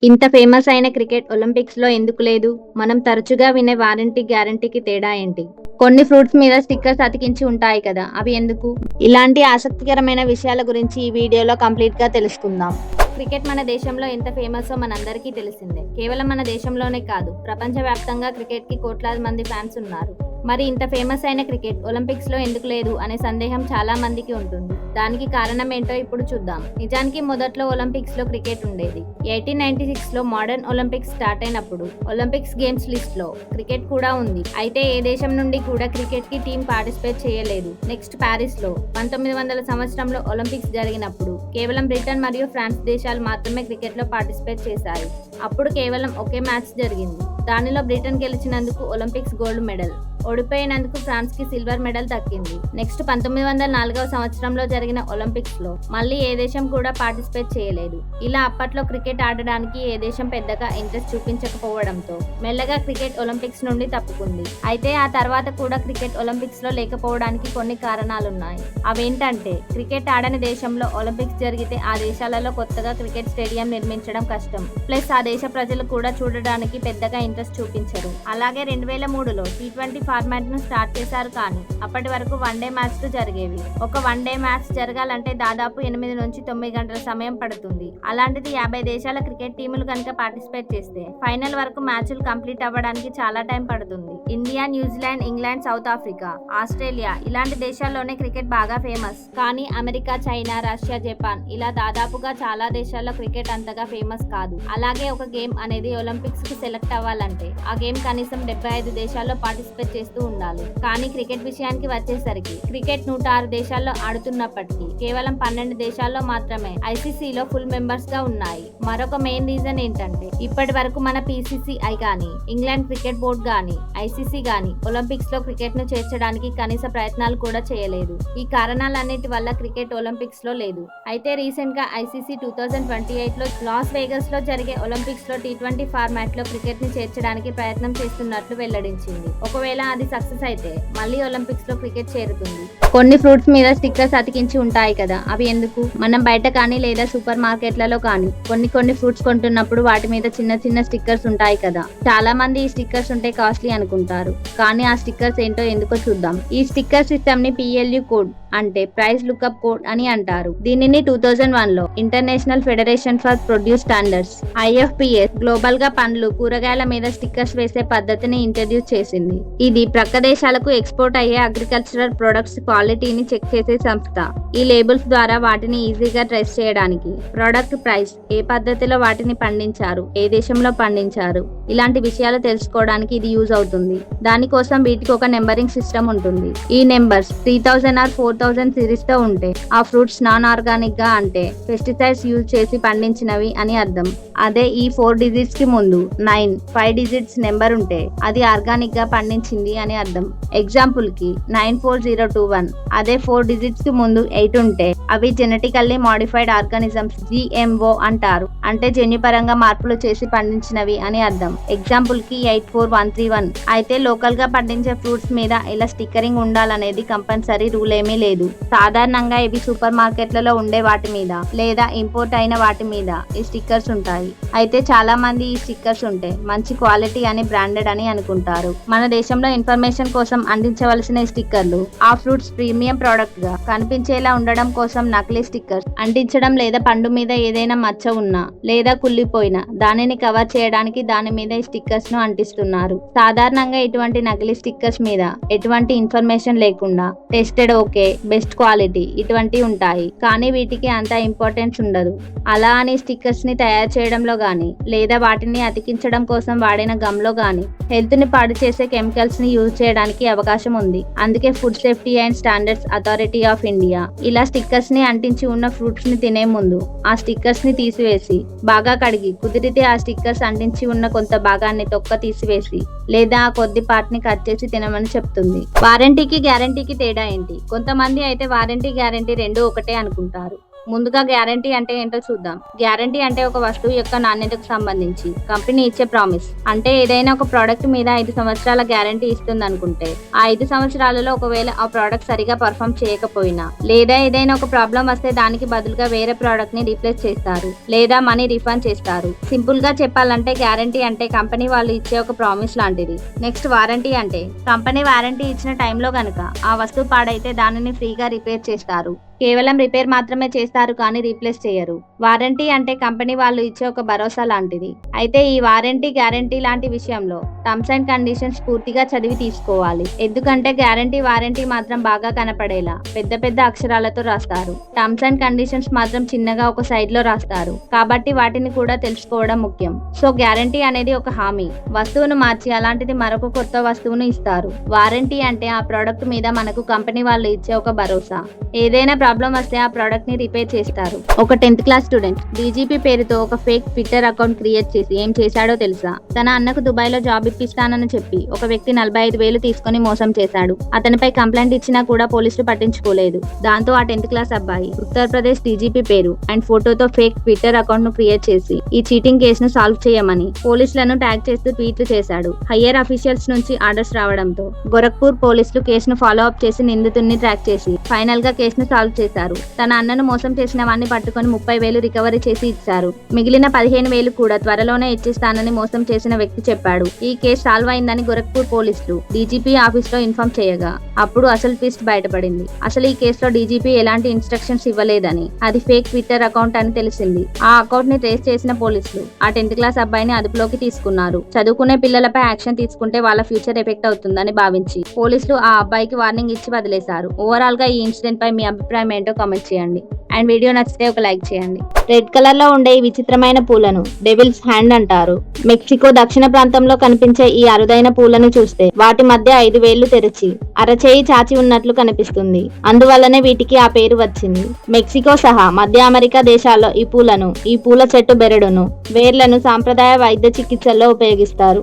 ఇంత ఫేమస్ అయిన cricket Olympics లో ఎందుకు లేదు? మనం తరచుగా వినే వారంటీ గ్యారంటీకి తేడా ఏంటి? కొన్ని ఫ్రూట్స్ మీద స్టిక్కర్స్ అతికించి ఉంటాయి కదా, అవి ఎందుకు? ఇలాంటి ఆసక్తికరమైన విషయాల గురించి ఈ వీడియోలో కంప్లీట్ గా తెలుసుకుందాం. క్రికెట్ మన దేశంలో ఎంత ఫేమసో మనందరికీ తెలిసిందే. కేవలం మన దేశంలోనే కాదు, ప్రపంచవ్యాప్తంగా క్రికెట్ కి కోట్లాది మంది ఫ్యాన్స్ ఉన్నారు. మరి ఇంత ఫేమస్ అయిన క్రికెట్ ఒలింపిక్స్ లో ఎందుకు లేదు అనే సందేహం చాలా మందికి ఉంటుంది. దానికి కారణం ఏంటో ఇప్పుడు చూద్దాం. నిజానికి మొదట్లో ఒలింపిక్స్ లో క్రికెట్ ఉండేది. 1896 లో మోడర్న్ ఒలింపిక్స్ స్టార్ట్ అయినప్పుడు ఒలింపిక్స్ గేమ్స్ లిస్ట్ లో క్రికెట్ కూడా ఉంది. అయితే ఏ దేశం నుండి కూడా క్రికెట్ కి టీం పార్టిసిపేట్ చేయలేదు. నెక్స్ట్ ప్యారిస్ లో 1900 సంవత్సరంలో ఒలింపిక్స్ జరిగినప్పుడు కేవలం బ్రిటన్ మరియు ఫ్రాన్స్ దేశాలు మాత్రమే క్రికెట్ లో పార్టిసిపేట్ చేశాయి. అప్పుడు కేవలం ఒకే మ్యాచ్ జరిగింది. దానిలో బ్రిటన్ గెలిచినందుకు ఒలింపిక్స్ గోల్డ్ మెడల్, ఓడిపోయినందుకు ఫ్రాన్స్ కి సిల్వర్ మెడల్ దక్కింది. నెక్స్ట్ 1904 సంవత్సరంలో జరిగిన ఒలింపిక్స్ లో మళ్ళీ ఏ దేశం కూడా పార్టిసిపేట్ చేయలేదు. ఇలా అప్పట్లో క్రికెట్ ఆడడానికి ఏ దేశం పెద్దగా ఇంట్రెస్ట్ చూపించకపోవడంతో మెల్లగా క్రికెట్ ఒలింపిక్స్ నుండి తప్పుకుంది. అయితే ఆ తర్వాత కూడా క్రికెట్ ఒలింపిక్స్ లో లేకపోవడానికి కొన్ని కారణాలున్నాయి. అవేంటంటే, క్రికెట్ ఆడని దేశంలో ఒలింపిక్స్ జరిగితే ఆ దేశాలలో కొత్తగా క్రికెట్ స్టేడియం నిర్మించడం కష్టం. ప్లస్ ఆ దేశ ప్రజలు కూడా చూడడానికి పెద్దగా ఇంట్రెస్ట్ చూపించరు. అలాగే 2003లో T20 ఫార్మాట్ ను స్టార్ట్ చేశారు, కానీ అప్పటి వరకు వన్డే మ్యాచ్లు జరిగేవి. ఒక వన్డే మ్యాచ్ జరగాలంటే దాదాపు 8 నుంచి 9 గంటల సమయం పడుతుంది. అలాంటిది 50 దేశాల క్రికెట్ టీములు కనుక పార్టిసిపేట్ చేస్తే ఫైనల్ వరకు మ్యాచ్లు కంప్లీట్ అవ్వడానికి చాలా టైం పడుతుంది. India, New Zealand, England, south Africa, Australia ఇలాంటి దేశాల్లోనే క్రికెట్ బాగా ఫేమస్. కానీ అమెరికా, చైనా, రష్యా, జపాన్ ఇలా దాదాపుగా చాలా దేశాల్లో క్రికెట్ అంతగా ఫేమస్ కాదు. అలాగే ఒక గేమ్ అనేది ఒలింపిక్స్ కు సెలెక్ట్ అవ్వాలంటే ఆ గేమ్ కనీసం 75 దేశాల్లో పార్టిసిపేట్ చేస్తూ ఉండాలి. కానీ క్రికెట్ విషయానికి వచ్చేసరికి క్రికెట్ 106 దేశాల్లో ఆడుతున్నప్పటికీ కేవలం 12 దేశాల్లో మాత్రమే ఐసీసీలో ఫుల్ మెంబర్స్ గా ఉన్నాయి. మరొక మెయిన్ రీజన్ ఏంటంటే, ఇప్పటి వరకు మన పీసీసీఐ గానీ, ఇంగ్లాండ్ క్రికెట్ బోర్డ్ గానీ, ఐసీసీ గానీ ఒలింపిక్స్ లో క్రికెట్ ను చేర్చడానికి కనీస ప్రయత్నాలు కూడా చేయలేదు. ఈ కారణాలన్నిటి వల్ల క్రికెట్ ఒలింపిక్స్ లో లేదు. అయితే రీసెంట్ గా ఐసీసీ 2028 లో లాస్ వేగస్ లో జరిగే ఒలింపిక్స్ లో T20 ఫార్మాట్ లో క్రికెట్ ని చేర్చడానికి ప్రయత్నం చేస్తున్నట్లు వెల్లడించింది. ఒకవేళ అది సక్సెస్ అయితే మళ్ళీ ఒలింపిక్స్ లో క్రికెట్ చేరుతుంది. కొన్ని ఫ్రూట్స్ మీద స్టిక్కర్స్ అతికించి ఉంటాయి కదా, అవి ఎందుకు? మనం బయట కానీ లేదా సూపర్ మార్కెట్లలో కానీ కొన్ని ఫ్రూట్స్ కొంటున్నప్పుడు వాటి మీద చిన్న చిన్న స్టిక్కర్స్ ఉంటాయి కదా. చాలా మంది ఈ స్టిక్కర్స్ ఉంటే కాస్ట్లీ అనుకుంటారు, కానీ ఆ స్టిక్కర్స్ ఏంటో ఎందుకో చూద్దాం. ఈ స్టిక్కర్ సిస్టమ్ ని PLU కోడ్ అంటే ప్రైస్ లుక్అప్ కోడ్ అని అంటారు. దీనిని 2001 లో international federation for produce standards IFPS global గా పండ్లు, కూరగాయల మీద స్టిక్కర్స్ వేసే పద్ధతిని ఇంట్రడ్యూస్ చేసింది. ఇది ప్రక్క దేశాలకు ఎక్స్పోర్ట్ అయ్యే అగ్రికల్చరల్ ప్రొడక్ట్స్ క్వాలిటీని చెక్ చేసే సంస్థ. ఈ లేబుల్స్ ద్వారా వాటిని ఈజీగా ట్రేస్ చేయడానికి, ప్రొడక్ట్ ప్రైస్, ఏ పద్ధతిలో వాటిని పండించారు, ఏ దేశంలో పండించారు, ఇలాంటి విషయాలు తెలుసుకోవడానికి ఇది యూజ్ అవుతుంది. దానికోసం వీటికి ఒక నెంబరింగ్ సిస్టమ్ ఉంటుంది. ఈ నెంబర్స్ 3000 ఆర్ 4000 సిరీస్ తో ఉంటే ఆ ఫ్రూట్స్ నాన్ ఆర్గానిక్ గా, అంటే పెస్టిసైడ్స్ యూజ్ చేసి పండించినవి అని అర్థం. అదే ఈ 4 డిజిట్స్ కి ముందు 9, 5 డిజిట్స్ నెంబర్ ఉంటే అది ఆర్గానిక్ గా పండించింది అని అర్థం. ఎగ్జాంపుల్ కి 94021. అదే 4 డిజిట్స్ కి ముందు 8 ఉంటే అవి జెనెటికల్లీ మాడిఫైడ్ ఆర్గానిజమ్స్, GMO అంటారు. అంటే జన్యుపరంగా మార్పులు చేసి పండించినవి అని అర్థం. ఎగ్జాంపుల్ కి 84131. అయితే లోకల్ గా పండించే ఫ్రూట్స్ మీద ఇలా స్టిక్కరింగ్ ఉండాలనేది కంపల్సరీ రూల్ ఏమీ లేదు. సాధారణంగా ఇవి సూపర్ మార్కెట్లలో ఉండే వాటి మీద లేదా ఇంపోర్ట్ అయిన వాటి మీద ఈ స్టిక్కర్స్ ఉంటాయి. అయితే చాలా మంది ఈ స్టిక్కర్స్ ఉంటే మంచి క్వాలిటీ అని, బ్రాండెడ్ అని అనుకుంటారు. మన దేశంలో ఇన్ఫర్మేషన్ కోసం అంటించవలసిన స్టిక్కర్లు ఆ ఫ్రూట్స్ ప్రీమియం ప్రోడక్ట్ గా కనిపించేలా ఉండడం కోసం నకిలీ స్టిక్కర్స్ అంటించడం, లేదా పండు మీద ఏదైనా మచ్చ ఉన్నా లేదా కుళ్ళిపోయినా దానిని కవర్ చేయడానికి దాని మీద ఈ స్టిక్కర్స్ ను అంటిస్తున్నారు. సాధారణంగా ఇటువంటి నకిలీ స్టిక్కర్స్ మీద ఎటువంటి ఇన్ఫర్మేషన్ లేకుండా టెస్టెడ్ ఓకే, బెస్ట్ క్వాలిటీ ఇటువంటివి ఉంటాయి. కానీ వీటికి అంత ఇంపార్టెన్స్ ఉండదు. అలా అని స్టిక్కర్స్ ని తయారు చేయడంలో గానీ లేదా వాటిని అతికించడం కోసం వాడిన గమ్ లో గానీ హెల్త్ ని పాడు చేసే కెమికల్స్ ని యూజ్ చేయడానికి అవకాశం ఉంది. అందుకే food safety and standards authority of India ఇలా స్టిక్కర్స్ ని అంటించి ఉన్న ఫ్రూట్స్ ని తినే ముందు ఆ స్టిక్కర్స్ ని తీసివేసి బాగా కడిగి, కుదిరితే ఆ స్టిక్కర్స్ అంటించి ఉన్న కొంత భాగాన్ని తొక్క తీసివేసి లేదా ఆ కొద్ది పార్ట్ ని కట్ చేసి తినమని చెప్తుంది. వారంటీకి గ్యారంటీకి తేడా ఏంటి? కొంతమంది అయితే వారంటీ గ్యారంటీ రెండు ఒకటే అనుకుంటారు. ముందుగా గ్యారంటీ అంటే ఏంటో చూద్దాం. గ్యారంటీ అంటే ఒక వస్తువు యొక్క నాణ్యతకు సంబంధించి కంపెనీ ఇచ్చే ప్రామిస్. అంటే ఏదైనా ఒక ప్రోడక్ట్ మీద 5 సంవత్సరాల గ్యారంటీ ఇస్తుంది అనుకుంటే ఆ 5 సంవత్సరాలలో ఒకవేళ ఆ ప్రోడక్ట్ సరిగా పర్ఫామ్ చేయకపోయినా లేదా ఏదైనా ఒక ప్రాబ్లం వస్తే దానికి బదులుగా వేరే ప్రోడక్ట్ ని రీప్లేస్ చేస్తారు లేదా మనీ రిఫండ్ చేస్తారు. సింపుల్ గా చెప్పాలంటే గ్యారంటీ అంటే కంపెనీ వాళ్ళు ఇచ్చే ఒక ప్రామిస్ లాంటిది. నెక్స్ట్ వారంటీ అంటే కంపెనీ వారంటీ ఇచ్చిన టైంలో కనుక ఆ వస్తువు పాడైతే దానిని ఫ్రీగా రిపేర్ చేస్తారు. కేవలం రిపేర్ మాత్రమే చేస్తారు కానీ రీప్లేస్ చేయరు. వారంటీ అంటే కంపెనీ వాళ్ళు ఇచ్చే ఒక భరోసా లాంటిది. అయితే ఈ వారంటీ గ్యారంటీ లాంటి విషయంలో టర్మ్స్ అండ్ కండిషన్స్ పూర్తిగా చదివి తీసుకోవాలి. ఎందుకంటే గ్యారంటీ వారంటీ మాత్రం బాగా కనపడేలా పెద్ద పెద్ద అక్షరాలతో రాస్తారు. టర్మ్స్ అండ్ కండిషన్స్ మాత్రం చిన్నగా ఒక సైడ్ లో రాస్తారు. కాబట్టి వాటిని కూడా తెలుసుకోవడం ముఖ్యం. సో గ్యారంటీ అనేది ఒక హామీ. వస్తువును మార్చి అలాంటిది మరొక కొత్త వస్తువును ఇస్తారు. వారంటీ అంటే ఆ ప్రోడక్ట్ మీద మనకు కంపెనీ వాళ్ళు ఇచ్చే ఒక భరోసా. ఏదైనా ప్రాబ్లం వస్తే ఆ ప్రోడక్ట్ ని రిపేర్ చేస్తారు. ఒక 10th క్లాస్ స్టూడెంట్ డీజీపీ పేరుతో ఒక ఫేక్ ట్విట్టర్ అకౌంట్ క్రియేట్ చేసి ఏం చేశాడో తెలుసా? తన అన్నకు దుబాయ్ లో జాబ్ ఇప్పిస్తానని చెప్పి ఒక వ్యక్తి 45,000 తీసుకుని మోసం చేశాడు. అతనిపై కంప్లైంట్ ఇచ్చినా కూడా పోలీసులు పట్టించుకోలేదు. దాంతో ఆ 10th క్లాస్ అబ్బాయి ఉత్తరప్రదేశ్ డీజీపీ పేరు అండ్ ఫోటోతో ఫేక్ ట్విట్టర్ అకౌంట్ ను క్రియేట్ చేసి ఈ చీటింగ్ కేసును సాల్వ్ చేయమని పోలీసులను ట్యాగ్ చేస్తూ ట్వీట్లు చేశాడు. హయ్యర్ అఫీషియల్స్ నుంచి ఆర్డర్స్ రావడంతో గోరఖ్పూర్ పోలీసులు కేసును ఫాలో అప్ చేసి నిందితుడిని ట్రాక్ చేసి ఫైనల్ గా కేసును సాల్వ్ చేశారు. తన అన్నను మోసం చేసిన వాడిని పట్టుకొని 30,000 రికవరీ చేసి ఇచ్చారు. మిగిలిన 15,000 కూడా త్వరలోనే ఇచ్చిస్తానని మోసం చేసిన వ్యక్తి చెప్పాడు. ఈ కేసు సాల్వ్ అయిందని గోరఖ్పూర్ పోలీసులు డీజీపీ ఆఫీస్ లో ఇన్ఫార్మ్ చేయగా అప్పుడు అసలు ట్విస్ట్ బయటపడింది. అసలు ఈ కేసులో డీజీపీ ఎలాంటి ఇన్స్ట్రక్షన్స్ ఇవ్వలేదని, అది ఫేక్ ట్విట్టర్ అకౌంట్ అని తెలిసింది. ఆ అకౌంట్ ని ట్రేస్ చేసిన పోలీసులు ఆ 10th క్లాస్ అబ్బాయిని అదుపులోకి తీసుకున్నారు. చదువుకునే పిల్లలపై యాక్షన్ తీసుకుంటే వాళ్ళ ఫ్యూచర్ ఎఫెక్ట్ అవుతుందని భావించి పోలీసులు ఆ అబ్బాయికి వార్నింగ్ ఇచ్చి వదిలేశారు. ఓవరాల్ గా ఈ ఇన్సిడెంట్ పై మీ అభిప్రాయం ఏంటో కామెంట్ చేయండి. అండ్ వీడియో నచ్చితే ఒక లైక్ చేయండి. రెడ్ కలర్ లో ఉండే ఈ విచిత్రమైన పూలను డెవిల్స్ హ్యాండ్ అంటారు. మెక్సికో దక్షిణ ప్రాంతంలో కనిపించే ఈ అరుదైన పూలను చూస్తే వాటి మధ్య 5 వేళ్లు తెరిచి అరచేయి చాచి ఉన్నట్లు కనిపిస్తుంది. అందువల్లనే వీటికి ఆ పేరు వచ్చింది. మెక్సికో సహా మధ్య అమెరికా దేశాల్లో ఈ పూల చెట్టు బెరడును, వేర్లను సాంప్రదాయ వైద్య చికిత్సల్లో ఉపయోగిస్తారు.